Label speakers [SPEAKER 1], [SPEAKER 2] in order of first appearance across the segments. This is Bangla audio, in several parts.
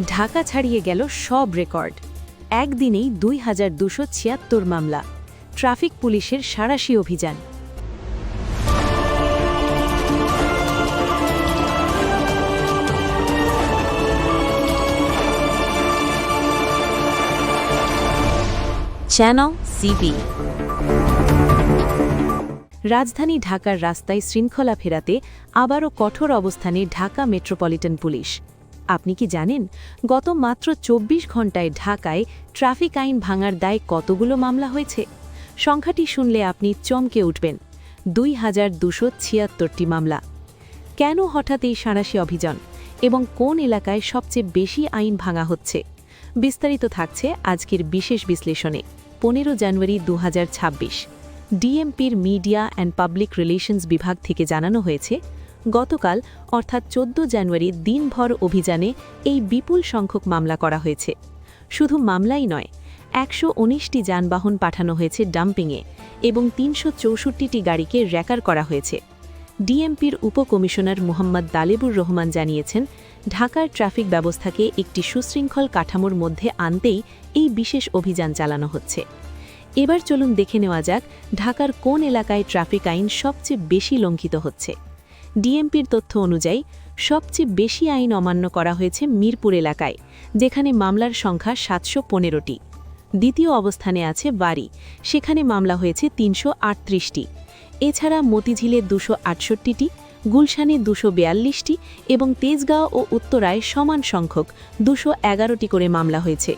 [SPEAKER 1] ঢাকা ছাড়িয়ে গেল সব রেকর্ড। একদিনেই ২,২৭৬ মামলা, ট্রাফিক পুলিশের সাঁড়াশি অভিযান। Channel CB. রাজধানী ঢাকার রাস্তায় শৃঙ্খলা ফেরাতে আবারও কঠোর অবস্থানে ঢাকা মেট্রোপলিটন পুলিশ। আপনি কি জানেন গত মাত্র ২৪ ঘণ্টায় ঢাকায় ট্রাফিক আইন ভাঙার দায়ে কতগুলো মামলা হয়েছে? সংখ্যাটি শুনলে আপনি চমকে উঠবেন। ২,২৭৬টি মামলা। কেন হঠাৎ এই সাঁড়াশি অভিযান এবং কোন এলাকায় সবচেয়ে বেশি আইন ভাঙা হচ্ছে? বিস্তারিত থাকছে আজকের বিশেষ বিশ্লেষণে। ১৫ জানুয়ারি ২০২৬ ডিএমপির মিডিয়া অ্যান্ড পাবলিক রিলেশনস বিভাগ থেকে জানানো হয়েছে, গতকাল অর্থাৎ ১৪ জানুয়ারি দিনভর অভিযানে এই বিপুল সংখ্যক মামলা করা হয়েছে। শুধু মামলাই নয়, ১১৯টি যানবাহন পাঠানো হয়েছে ডাম্পিংয়ে এবং ৩৬৪টি গাড়িকে র্যাকার করা হয়েছে। ডিএমপির উপকমিশনার মোহাম্মদ দালেবুর রহমান জানিয়েছেন, ঢাকার ট্রাফিক ব্যবস্থাকে একটি সুশৃঙ্খল কাঠামোর মধ্যে আনতেই এই বিশেষ অভিযান চালানো হচ্ছে। এবার চলুন দেখে নেওয়া যাক ঢাকার কোন এলাকায় ট্রাফিক আইন সবচেয়ে বেশি লঙ্ঘিত হচ্ছে। ডিএমপির তথ্য অনুযায়ী সবচেয়ে বেশি আইন অমান্য করা হয়েছে মিরপুর এলাকায়, যেখানে মামলার সংখ্যা ৭১৫টি। দ্বিতীয় অবস্থানে আছে বাড়ি, সেখানে মামলা হয়েছে ৩৩৮টি। এছাড়া মতিঝিলে ২৬৮টি, গুলশানে ২৪২টি এবং তেজগাঁও ও উত্তরায় সমান সংখ্যক ২১১টি করে মামলা হয়েছে।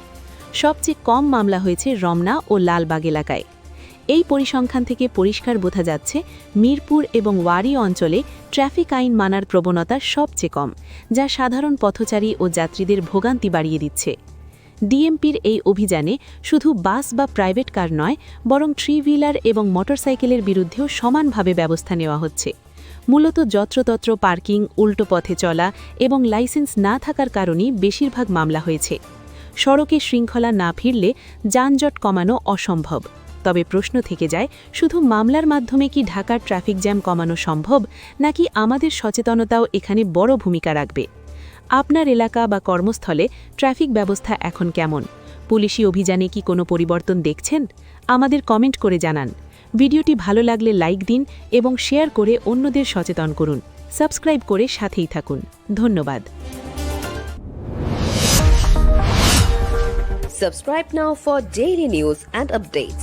[SPEAKER 1] সবচেয়ে কম মামলা হয়েছে রমনা ও লালবাগ এলাকায়। এই পরিসংখ্যান থেকে পরিষ্কার বোঝা যাচ্ছে মিরপুর এবং ওয়ারি অঞ্চলে ট্রাফিক আইন মানার প্রবণতা সবচেয়ে কম, যা সাধারণ পথচারী ও যাত্রীদের ভোগান্তি বাড়িয়ে দিচ্ছে। ডিএমপির এই অভিযানে শুধু বাস বা প্রাইভেট কার নয়, বরং থ্রি হুইলার এবং মোটরসাইকেলের বিরুদ্ধেও সমানভাবে ব্যবস্থা নেওয়া হচ্ছে। মূলত যত্রতত্র পার্কিং, উল্টো পথে চলা এবং লাইসেন্স না থাকার কারণেই বেশিরভাগ মামলা হয়েছে। সড়কে শৃঙ্খলা না ফিরলে যানজট কমানো অসম্ভব। তবে প্রশ্ন থেকে যায়, শুধু মামলার মাধ্যমে কি ঢাকার ট্রাফিক জ্যাম কমানো সম্ভব, নাকি আমাদের সচেতনতাও এখানে বড় ভূমিকা রাখবে? আপনার এলাকা বা কর্মস্থলে ট্রাফিক ব্যবস্থা এখন কেমন? পুলিশি অভিযানে কি কোনো পরিবর্তন দেখছেন? আমাদের কমেন্ট করে জানান। ভিডিওটি ভালো লাগলে লাইক দিন এবং শেয়ার করে অন্যদের সচেতন করুন। সাবস্ক্রাইব করে সাথেই থাকুন। ধন্যবাদ।
[SPEAKER 2] Subscribe now for daily news and updates.